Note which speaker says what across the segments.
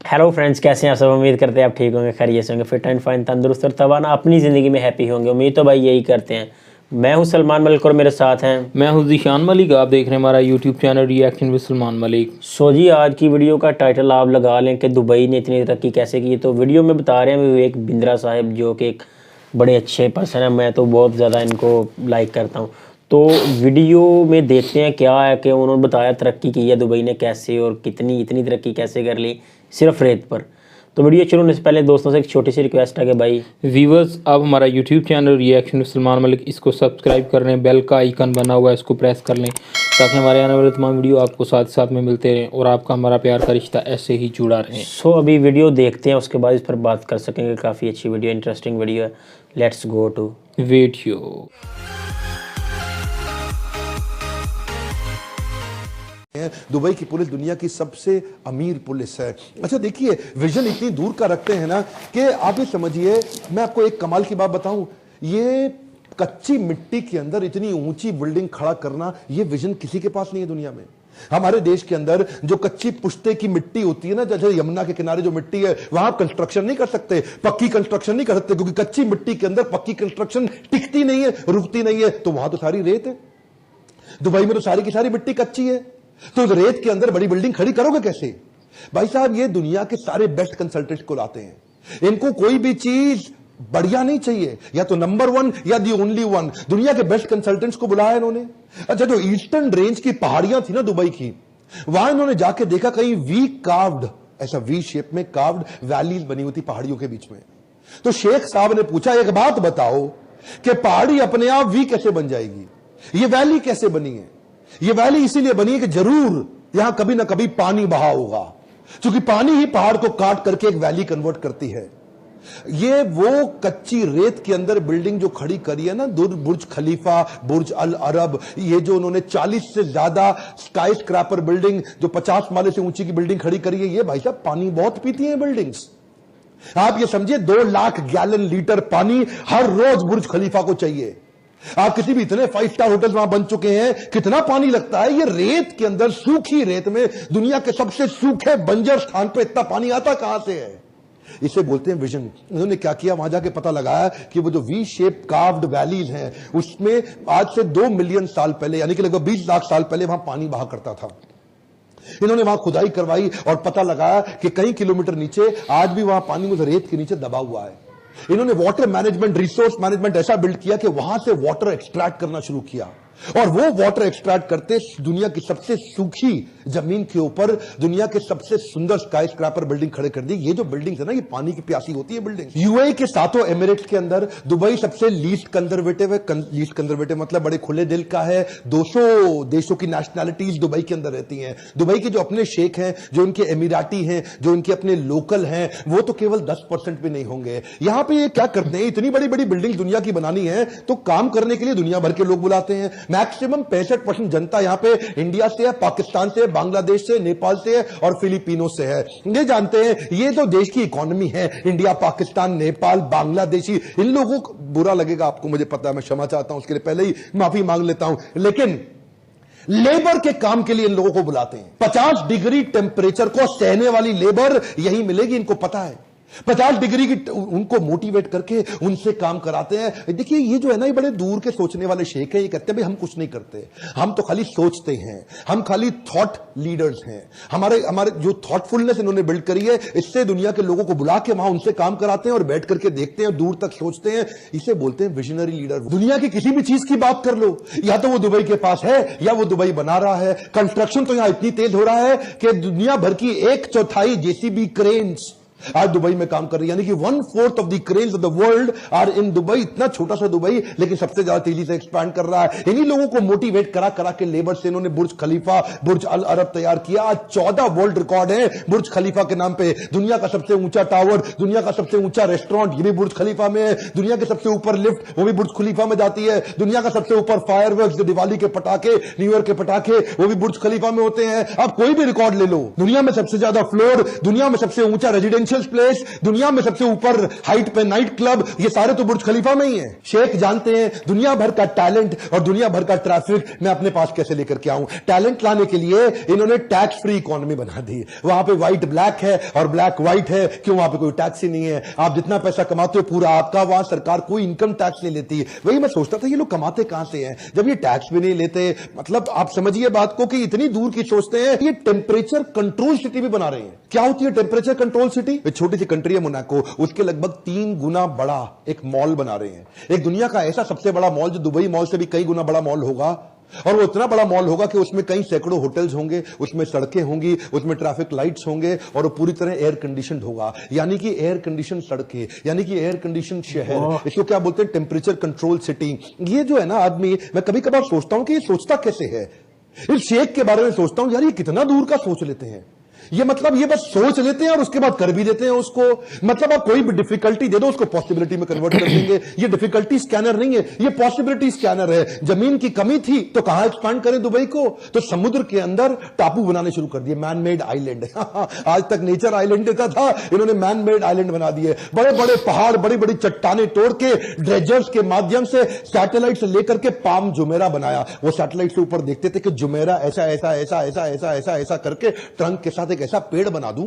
Speaker 1: Hello friends, कैसे हैं आप सब। उम्मीद करते हैं आप ठीक होंगे, खैरियत से होंगे, फिट एंड फाइन, तंदुरुस्त और तवाना अपनी ज़िंदगी में हैप्पी होंगे। उम्मीद तो भाई यही करते हैं। मैं हूं सलमान मलिक और मेरे साथ हैं
Speaker 2: मैं हूं ज़ीशान मलिक। आप देख रहे हैं हमारा YouTube channel reaction with Salman Malik.
Speaker 1: So ji, आज की वीडियो का टाइटल आप लगा लें कि दुबई ने इतनी तरक्की कैसे की। तो वीडियो में बता रहे हैं विवेक बिंद्रा साहब, जो कि एक बड़े अच्छे पर्सन है। मैं तो बहुत ज़्यादा इनको लाइक करता हूँ। तो वीडियो में देखते हैं क्या है कि उन्होंने बताया तरक्की की है दुबई ने कैसे और कितनी इतनी तरक्की कैसे कर ली सिर्फ रेत पर। तो वीडियो शुरू होने से पहले दोस्तों से एक छोटी सी रिक्वेस्ट है कि भाई
Speaker 2: व्यूवर्स, आप हमारा YouTube channel reaction with Salman Malik इसको सब्सक्राइब कर लें, बेल का आइकन बना हुआ है इसको प्रेस कर लें ताकि हमारे आने वाले तमाम वीडियो आपको साथ साथ में मिलते रहें और आपका हमारा प्यार का रिश्ता ऐसे ही जुड़ा रहे।
Speaker 1: सो अभी वीडियो देखते हैं, उसके बाद इस पर बात कर सकेंगे। काफ़ी अच्छी वीडियो, इंटरेस्टिंग वीडियो है। Let's go to
Speaker 2: video.
Speaker 3: Dubai की पुलिस दुनिया की सबसे अमीर पुलिस है। अच्छा देखिए, विजन इतनी दूर का रखते हैं ना कि आप ये समझिए, मैं आपको एक कमाल की बात बताऊं, ये कच्ची मिट्टी के अंदर इतनी ऊंची बिल्डिंग खड़ा करना, ये विजन किसी के पास नहीं है दुनिया में। हमारे देश के अंदर जो कच्ची पुश्ते की मिट्टी होती है ना, जैसे यमुना के किनारे जो मिट्टी है, वहां कंस्ट्रक्शन नहीं कर सकते, पक्की कंस्ट्रक्शन नहीं कर सकते, क्योंकि कच्ची मिट्टी के अंदर पक्की कंस्ट्रक्शन टिकती नहीं है, रुकती नहीं है। तो वहां तो सारी रेत है। दुबई में तो सारी की सारी मिट्टी कच्ची है, तो रेत के अंदर बड़ी बिल्डिंग खड़ी करोगे कैसे? भाई साहब, ये दुनिया के सारे बेस्ट कंसल्टेंट को लाते हैं। इनको कोई भी चीज बढ़िया नहीं चाहिए, या तो नंबर वन या दी ओनली वन। दुनिया के बेस्ट कंसल्टेंट्स को बुलाया इन्होंने। अच्छा, जो ईस्टर्न रेंज की पहाड़ियां थी ना दुबई की, वहां इन्होंने जाके देखा कहीं वी कार्व्ड, ऐसा वी शेप में कार्व्ड वैलीज बनी हुई थी पहाड़ियों के बीच में। तो शेख साहब ने पूछा, एक बात बताओ कि पहाड़ी अपने आप वी कैसे बन जाएगी? ये वैली कैसे बनी है? ये वैली इसीलिए बनी है कि जरूर यहां कभी ना कभी पानी बहा होगा, क्योंकि पानी ही पहाड़ को काट करके एक वैली कन्वर्ट करती है। ये वो कच्ची रेत के अंदर बिल्डिंग जो खड़ी करी है ना, बुर्ज खलीफा, बुर्ज अल अरब, ये जो उन्होंने 40 से ज्यादा स्काई स्क्रैपर बिल्डिंग, जो 50 माले से ऊंची की बिल्डिंग खड़ी करी है, ये भाई साहब पानी बहुत पीती है बिल्डिंग्स। आप ये समझिए, 2 लाख गैलन लीटर पानी हर रोज बुर्ज खलीफा को चाहिए। आप किसी भी इतने 5 स्टार होटल वहां बन चुके हैं, कितना पानी लगता है। ये रेत के अंदर, सूखी रेत में, दुनिया के सबसे सूखे बंजर स्थान पे इतना पानी आता कहां से है? इसे बोलते हैं विजन। इन्होंने क्या किया, वहां जाके पता लगाया कि वो जो वी शेप कार्व्ड वैलीज हैं, उसमें आज से 2 मिलियन साल पहले, यानी कि लगभग 20 लाख साल पहले वहां पानी बहा करता था। इन्होंने वहां खुदाई करवाई और पता लगाया कि कई किलोमीटर नीचे आज भी वहां पानी उस रेत के नीचे दबा हुआ है। इन्होंने वाटर मैनेजमेंट, रिसोर्स मैनेजमेंट ऐसा बिल्ड किया कि वहां से वाटर एक्सट्रैक्ट करना शुरू किया, और वो वाटर एक्सट्रैक्ट करते दुनिया की सबसे सूखी जमीन के ऊपर दुनिया के सबसे सुंदर स्काई स्क्रैपर बिल्डिंग खड़े कर दी। ये जो बिल्डिंग है ना, ये पानी की प्यासी होती है बिल्डिंग। यूएई के 7 एमिरेट्स के अंदर दुबई सबसे लीस्ट कंजर्वेटिव है। लीस्ट कंजर्वेटिव मतलब बड़े खुले दिल का है। 200 देशों की नेशनैलिटीज दुबई के अंदर रहती हैं। दुबई के जो अपने शेख हैं, जो इनके एमिराटी हैं, जो इनके अपने लोकल हैं, वो तो केवल 10% भी नहीं होंगे। यहां पे ये क्या करते हैं, इतनी बड़ी बड़ी बिल्डिंग दुनिया की बनानी है तो काम करने के लिए दुनिया भर के लोग बुलाते हैं। मैक्सिमम 65% जनता यहां पे इंडिया से है, पाकिस्तान से, बांग्लादेश से, नेपाल से है और फिलिपिनो से है। ये जानते हैं, ये जो देश की इकोनॉमी है, इंडिया, पाकिस्तान, नेपाल, बांग्लादेशी, इन लोगों को बुरा लगेगा आपको, मुझे पता है, मैं क्षमा चाहता हूं, उसके लिए पहले ही माफी मांग लेता हूं, लेकिन लेबर के काम के लिए इन लोगों को बुलाते हैं। 50 डिग्री टेम्परेचर को सहने वाली लेबर यही मिलेगी, इनको पता है। 50 डिग्री की उनको मोटिवेट करके उनसे काम कराते हैं। देखिए, ये जो है ना, ये बड़े दूर के सोचने वाले शेख हैं। ये कहते हैं भाई हम कुछ नहीं करते, हम तो खाली सोचते हैं, हम खाली थॉट लीडर्स हैं। हमारे जो थॉटफुलनेस इन्होंने बिल्ड करी है, इससे दुनिया के लोगों को बुला के वहां उनसे काम कराते हैं और बैठ करके देखते हैं, दूर तक सोचते हैं। इसे बोलते हैं विजनरी लीडर। दुनिया की किसी भी चीज की बात कर लो, या तो वो दुबई के पास है या वो दुबई बना रहा है। कंस्ट्रक्शन तो यहां इतनी तेज हो रहा है कि दुनिया भर की 1/4 जेसीबी क्रेन्स आज दुबई में काम कर रही है, यानी कि 1/4 of the cranes of the world are in Dubai. इतना छोटा सा दुबई, लेकिन सबसे ज्यादा तेजी से एक्सपैंड कर रहा है। इन्हीं लोगों को मोटिवेट करा करा के लेबर से इन्होंने बुर्ज खलीफा, बुर्ज अल अरब तैयार किया। आज 14 वर्ल्ड रिकॉर्ड है बुर्ज खलीफा के नाम पे। दुनिया का सबसे ऊंचा टावर, दुनिया का सबसे ऊंचा रेस्टोरेंट, ये भी बुर्ज खलीफा में है। दुनिया के सबसे ऊपर लिफ्ट, वो भी बुर्ज खलीफा में जाती है। दुनिया का सबसे ऊपर फायरवर्क्स, जो दिवाली के पटाखे, न्यू ईयर के पटाखे, वो भी बुर्ज खलीफा में होते हैं। आप कोई भी रिकॉर्ड ले लो, दुनिया में सबसे ज्यादा फ्लोर, दुनिया में सबसे ऊंचा रेजिडेंशियल रेजिडेंशियल प्लेस, दुनिया में सबसे ऊपर हाइट पे नाइट क्लब, ये सारे तो बुर्ज खलीफा में ही है। शेख जानते हैं दुनिया भर का टैलेंट और दुनिया भर का ट्रैफिक मैं अपने पास कैसे लेकर के आऊं। टैलेंट लाने के लिए इन्होंने टैक्स फ्री इकोनॉमी बना दी। वहां पे व्हाइट ब्लैक है और ब्लैक व्हाइट है, क्यों? वहां पे कोई टैक्स ही नहीं है। आप जितना पैसा कमाते हो पूरा आपका, वहां सरकार कोई इनकम टैक्स नहीं लेती। वही मैं सोचता था ये लोग कमाते कहां से हैं जब ये टैक्स भी नहीं लेते। मतलब आप समझिए बात को कि इतनी दूर की सोचते हैं। ये टेम्परेचर कंट्रोल सिटी भी बना रहे हैं। क्या होती है टेम्परेचर कंट्रोल सिटी? एक छोटी सी कंट्री है मोनाको, उसके लगभग 3 गुना बड़ा एक मॉल बना रहे हैं। एक दुनिया का ऐसा सबसे बड़ा मॉल जो दुबई मॉल से भी कई गुना बड़ा मॉल होगा, और वो इतना बड़ा मॉल होगा कि उसमें कई सैकड़ों होटल्स होंगे, उसमें सड़कें होंगी, उसमें ट्रैफिक लाइट्स होंगे, और वो पूरी तरह एयर कंडीशनड होगा। यानी कि एयर कंडीशन सड़कें, यानी कि एयर कंडीशन शहर। इसको क्या बोलते हैं? Temperature control city. ये जो है ना आदमी, मैं कभी कभार सोचता हूं कि ये सोचता कैसे है। इस शेख के बारे में सोचता हूं, यार ये कितना दूर का सोच लेते हैं। ये मतलब ये बस सोच लेते हैं और उसके बाद कर भी देते हैं उसको। मतलब आप कोई भी डिफिकल्टी दे दो उसको पॉसिबिलिटी में कन्वर्ट कर देंगे। ये डिफिकल्टी स्कैनर नहीं है, ये पॉसिबिलिटी स्कैनर है। जमीन की कमी थी तो कहां एक्सपांड करें दुबई को? तो समुद्र के अंदर टापू बनाने शुरू कर दिए, मैन मेड आइलैंड। आज तक नेचर आइलैंड देता था, इन्होंने मैन मेड आइलैंड बना दिए। बड़े बड़े पहाड़, बड़ी बड़ी चट्टाने तोड़ के ड्रेजर्स के माध्यम से सैटेलाइट से लेकर के पाम जुमेरा बनाया। वो सैटेलाइट से ऊपर देखते थे कि जुमेरा ऐसा ऐसा ऐसा ऐसा ऐसा ऐसा ऐसा करके ट्रंक के साथ एक ऐसा पेड़ बना दूं,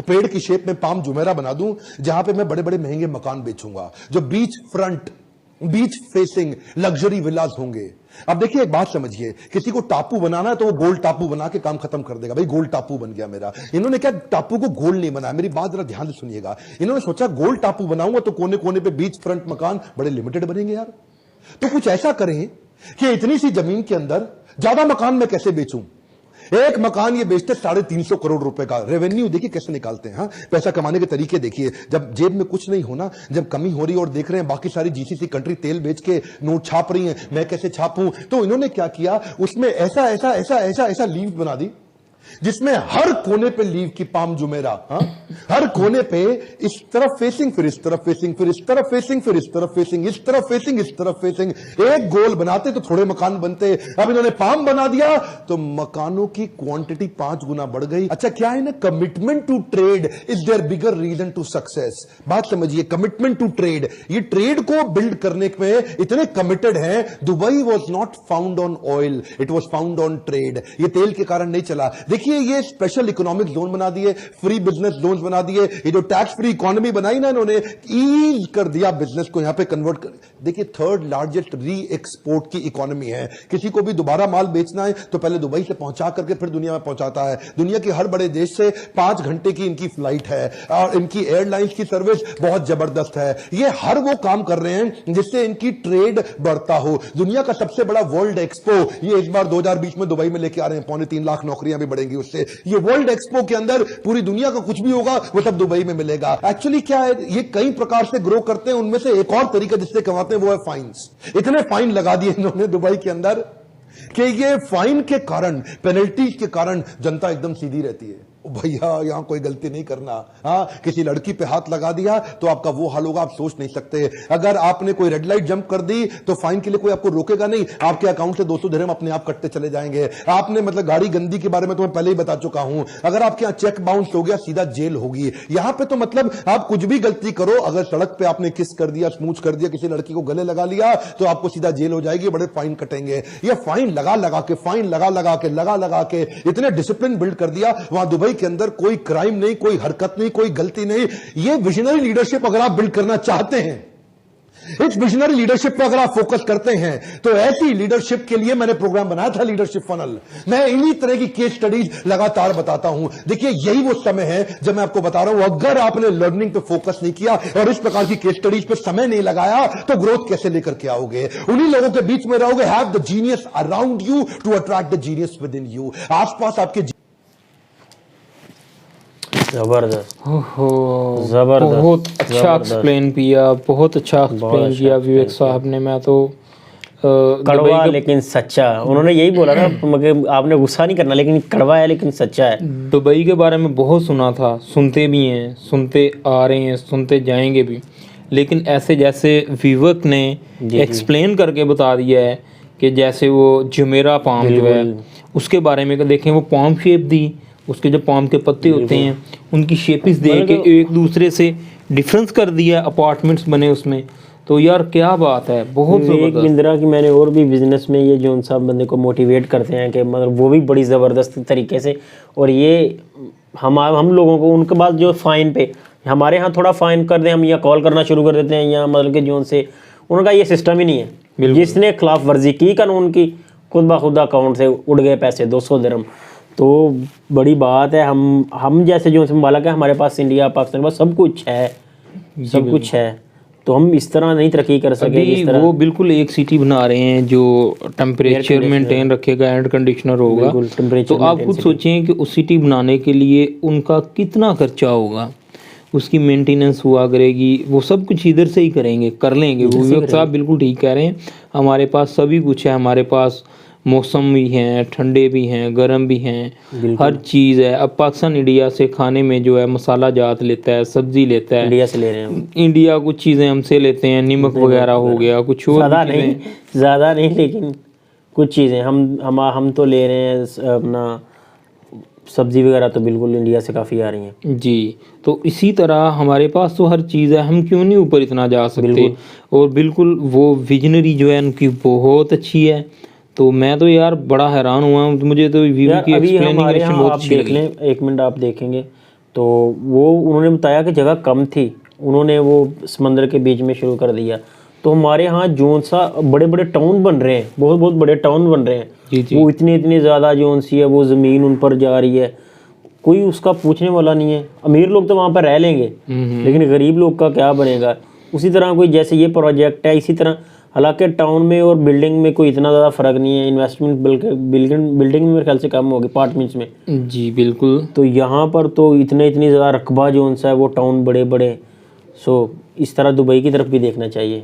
Speaker 3: पेड़ की शेप में पाम जुमेरा बना दूं, जहां पे मैं बड़े बड़े महंगे मकान बेचूंगा, जो beach front, beach facing luxury villas होंगे। अब देखिए एक बात समझिए, किसी को टापू बनाना है तो वो गोल टापू बना के काम खत्म कर देगा। भाई गोल टापू बन गया मेरा। इन्होंने क्या टापू को गोल नहीं बनाया, मेरी बात जरा ध्यान से सुनिएगा। इन्होंने सोचा गोल टापू बनाऊंगा तो कोने कोने पे बीच फ्रंट मकान बड़े लिमिटेड बनेंगे यार। तो कुछ ऐसा करें कि इतनी सी जमीन के अंदर ज्यादा मकान मैं कैसे बेचूं। एक मकान ये बेचते 350 करोड़ रुपए का रेवेन्यू। देखिए कैसे निकालते हैं। हाँ, पैसा कमाने के तरीके देखिए। जब जेब में कुछ नहीं होना, जब कमी हो रही है और देख रहे हैं बाकी सारी जीसीसी कंट्री तेल बेच के नोट छाप रही है, मैं कैसे छापूं? तो इन्होंने क्या किया, उसमें ऐसा ऐसा ऐसा ऐसा ऐसा लीव बना दी जिसमें हर कोने पे लीव की पाम जुमेरा। हाँ, हर कोने पे इस तरफ फेसिंग, फिर इस तरफ फेसिंग, फिर इस तरफ फेसिंग, फिर इस तरफ फेसिंग, इस तरफ फेसिंग, इस तरफ फेसिंग। एक गोल बनाते तो थोड़े मकान बनते। अब इन्होंने पाम बना दिया तो मकानों की क्वांटिटी 5 गुना बढ़ गई। अच्छा, क्या है ना, commitment to trade is there bigger reason to success. बात समझिए, कमिटमेंट टू ट्रेड। ये ट्रेड को बिल्ड करने में इतने कमिटेड हैं। Dubai was not found on oil, it was found on trade. ये तेल के कारण नहीं चला। देखिए ये स्पेशल इकोनॉमिक जोन बना दिए, फ्री बिजनेस जोन बना दिए। ये जो टैक्स फ्री इकोनॉमी बनाई ना इन्होंने, ईज कर दिया बिजनेस को यहां पे कन्वर्ट कर। देखिए 3rd लार्जेस्ट री एक्सपोर्ट की इकोनॉमी है। किसी को भी दोबारा माल बेचना है तो पहले दुबई से पहुंचा करके फिर दुनिया में पहुंचाता है। दुनिया के हर बड़े देश से 5 घंटे की इनकी फ्लाइट है और इनकी एयरलाइंस की सर्विस बहुत जबरदस्त है। ये हर वो काम कर रहे हैं जिससे इनकी ट्रेड बढ़ता हो। दुनिया का सबसे बड़ा वर्ल्ड एक्सपो ये इस बार 2020 में दुबई में लेके आ रहे हैं। 3.25 लाख नौकरियां भी बढ़ेंगी उससे। ये वर्ल्ड एक्सपो के अंदर पूरी दुनिया का कुछ भी होगा वो सब दुबई में मिलेगा। एक्चुअली क्या है, ये कई प्रकार से ग्रो करते हैं। उनमें से एक और तरीका जिससे कमाते हैं वो है फाइन्स। इतने फाइन लगा दिए इन्होंने दुबई के अंदर कि ये फाइन के कारण, पेनल्टीज के कारण जनता एकदम सीधी रहती है। भैया यहां कोई गलती नहीं करना। हाँ, किसी लड़की पे हाथ लगा दिया तो आपका वो हाल होगा, आप सोच नहीं सकते। अगर आपने कोई रेड लाइट जंप कर दी तो फाइन के लिए कोई आपको रोकेगा नहीं। आपके अकाउंट से 200 दिरहम अपने आप कटते चले जाएंगे। आपने मतलब गाड़ी गंदी के बारे में तो मैं पहले ही बता चुका हूं। अगर आपके यहां चेक बाउंस हो गया सीधा जेल होगी। यहां पे तो मतलब आप कुछ भी गलती करो, अगर सड़क पे आपने किस कर दिया, स्मूच कर दिया, किसी लड़की को गले लगा लिया तो आपको सीधा जेल हो जाएगी, बड़े फाइन कटेंगे। ये फाइन लगा लगा के, फाइन लगा लगा के इतने डिसिप्लिन बिल्ड कर दिया। वहां दुबई के अंदर कोई क्राइम नहीं, कोई हरकत नहीं, कोई गलती नहीं। ये विजनरी लीडरशिप अगर आप बिल्ड करना चाहते हैं, इस विजनरी लीडरशिप पर अगर आप फोकस करते हैं, तो ऐसी लीडरशिप के लिए मैंने प्रोग्राम बनाया था, लीडरशिप फनल। मैं इन्हीं तरह की केस स्टडीज लगातार बताता हूं। देखिए यही वो समय है जब मैं आपको बता रहा हूं, अगर आपने लर्निंग पे फोकस नहीं किया और इस प्रकार की केस स्टडीज पे समय नहीं लगाया तो ग्रोथ कैसे लेकर के आओगे? उन्हीं लोगों के बीच में रहोगे। Have the genius around you to attract the genius within you. आसपास आपके
Speaker 1: जबरदस्त,
Speaker 2: जबरदस्त, बहुत अच्छा एक्सप्लेन किया, बहुत अच्छा एक्सप्लेन किया विवेक साहब ने। मैं तो
Speaker 1: कड़वा लेकिन सच्चा, उन्होंने यही बोला था, मगर आपने गुस्सा नहीं करना, लेकिन कड़वा है लेकिन सच्चा है।
Speaker 2: दुबई के बारे में बहुत सुना था, सुनते भी हैं, सुनते आ रहे हैं, सुनते जाएंगे भी। लेकिन ऐसे जैसे विवेक ने एक्सप्लेन करके बता दिया है कि जैसे वो जुमेरा पाम जो है उसके बारे में देखें, वो पाम शेप दी, उसके जो पाम के पत्ते होते हैं उनकी शेपिस दे के एक दूसरे से डिफरेंस कर दिया, अपार्टमेंट्स बने उसमें। तो यार क्या बात है, बहुत
Speaker 1: विवेक
Speaker 2: ज़बरदस्त।
Speaker 1: बिंद्रा की मैंने और भी बिजनेस में ये जो साहब बंदे को मोटिवेट करते हैं कि मतलब वो भी बड़ी ज़बरदस्त तरीके से, और ये हम लोगों को उनके बाद जो फ़ाइन पे हमारे यहाँ थोड़ा फ़ाइन कर दें हम या कॉल करना शुरू कर देते हैं या मतलब कि जो से उनका ये सिस्टम ही नहीं है। जिसने खिलाफ वर्जी की कानून की खुद ब खुद अकाउंट से उड़ गए पैसे 200 दिरहम। तो बड़ी बात है, हम जैसे जो मालक है हमारे पास इंडिया पाकिस्तान पास सब कुछ है, सब कुछ है, तो हम इस तरह नहीं तरक्की कर सके इस तरह।
Speaker 2: वो बिल्कुल एक सिटी बना रहे हैं जो टेम्परेचर मेंटेन रखेगा, एयर कंडीशनर होगा। तो आप खुद सोचें कि उस सिटी बनाने के लिए उनका कितना खर्चा होगा, उसकी मेंटेनेंस हुआ करेगी, वो सब कुछ इधर से ही करेंगे, कर लेंगे। वो विवेक साहब बिल्कुल ठीक कह रहे हैं, हमारे पास सभी कुछ है, हमारे पास मौसम भी हैं, ठंडे भी हैं, गर्म भी हैं, हर चीज़ है। अब पाकिस्तान इंडिया से खाने में जो है मसाला जात लेता है, सब्जी लेता है,
Speaker 1: इंडिया से ले रहे हैं
Speaker 2: इंडिया कुछ चीज़ें हमसे लेते हैं, नमक वगैरह हो गया, कुछ और
Speaker 1: ज़्यादा नहीं लेकिन कुछ चीज़ें हम तो ले रहे हैं अपना सब्जी वगैरह तो बिल्कुल इंडिया से काफ़ी आ रही हैं
Speaker 2: जी। तो इसी तरह हमारे पास तो हर चीज़ है, हम क्यों नहीं ऊपर इतना जा सकते। और बिल्कुल वो विजनरी जो है उनकी बहुत अच्छी है। तो मैं तो यार बड़ा हैरान हुआ हूँ, मुझे तो वीवी की एक्सप्लेनेशन बहुत अच्छी लगी।
Speaker 1: एक मिनट आप देखेंगे तो वो उन्होंने बताया कि जगह कम थी, उन्होंने वो समंदर के बीच में शुरू कर दिया। तो हमारे यहाँ जोन सा बड़े बड़े टाउन बन रहे हैं, बहुत बहुत बड़े टाउन बन रहे हैं। वो इतनी ज़्यादा जोन सी है, वो ज़मीन उन पर जा रही है, कोई उसका पूछने वाला नहीं है। अमीर लोग तो वहाँ पर रह लेंगे लेकिन गरीब लोग का क्या बनेगा। उसी तरह कोई जैसे ये प्रोजेक्ट है, इसी तरह हालांकि टाउन में और बिल्डिंग में कोई इतना ज़्यादा फ़र्क नहीं है, इन्वेस्टमेंट बल्कि बिल्डिंग में मेरे ख्याल से कम होगी अपार्टमेंट्स में।
Speaker 2: जी बिल्कुल।
Speaker 1: तो यहाँ पर तो इतनी ज़्यादा रकबा जोन सा है, वो टाउन बड़े बड़े। सो इस तरह दुबई की तरफ भी देखना चाहिए।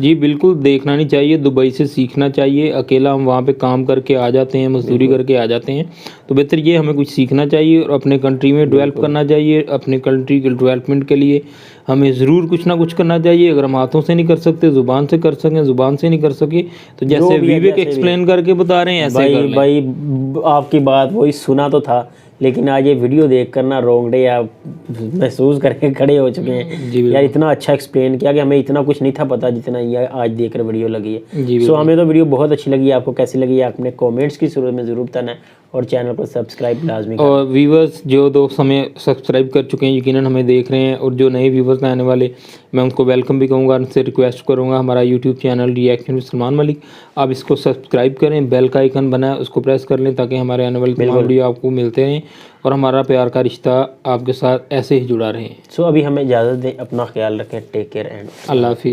Speaker 2: जी बिल्कुल, देखना नहीं चाहिए, दुबई से सीखना चाहिए। अकेला हम वहाँ पे काम करके आ जाते हैं, मजदूरी करके आ जाते हैं, तो बेहतर ये हमें कुछ सीखना चाहिए और अपने कंट्री में डेवलप करना चाहिए। अपने कंट्री के डेवलपमेंट के लिए हमें ज़रूर कुछ ना कुछ करना चाहिए। अगर हम हाथों से नहीं कर सकते, ज़ुबान से कर सकें, ज़ुबान से नहीं कर सके तो जैसे विवेक एक्सप्लेन करके बता रहे हैं ऐसे
Speaker 1: भाई आपकी बात वही सुना तो था, लेकिन आज ये वीडियो देख कर ना रोंगटे आप महसूस करके खड़े हो चुके हैं। यार इतना अच्छा एक्सप्लेन किया कि हमें इतना कुछ नहीं था पता जितना ये आज देख कर वीडियो लगी है। सो हमें तो वीडियो बहुत अच्छी लगी। आपको कैसी लगी आपने कमेंट्स की सूरत में ज़रूर बताना है और चैनल को सब्सक्राइब लाजमी करें।
Speaker 2: और व्यूवर्स जो दोस्त हमें सब्सक्राइब कर चुके हैं यकीनन हमें देख रहे हैं, और जो नए व्यूवर्स आने वाले मैं उनको वेलकम भी कहूँगा, उनसे रिक्वेस्ट करूँगा हमारा YouTube channel reaction with Salman Malik, आप इसको सब्सक्राइब करें, बेल का आइकन बना है उसको प्रेस कर लें ताकि हमारे आने वाले तमाम वीडियो आपको मिलते रहें और हमारा प्यार का रिश्ता आपके साथ ऐसे ही जुड़ा रहे।
Speaker 1: सो अभी हमें इजाज़त दें, अपना ख्याल रखें, टेक केयर एंड
Speaker 2: अल्लाह हाफिज़।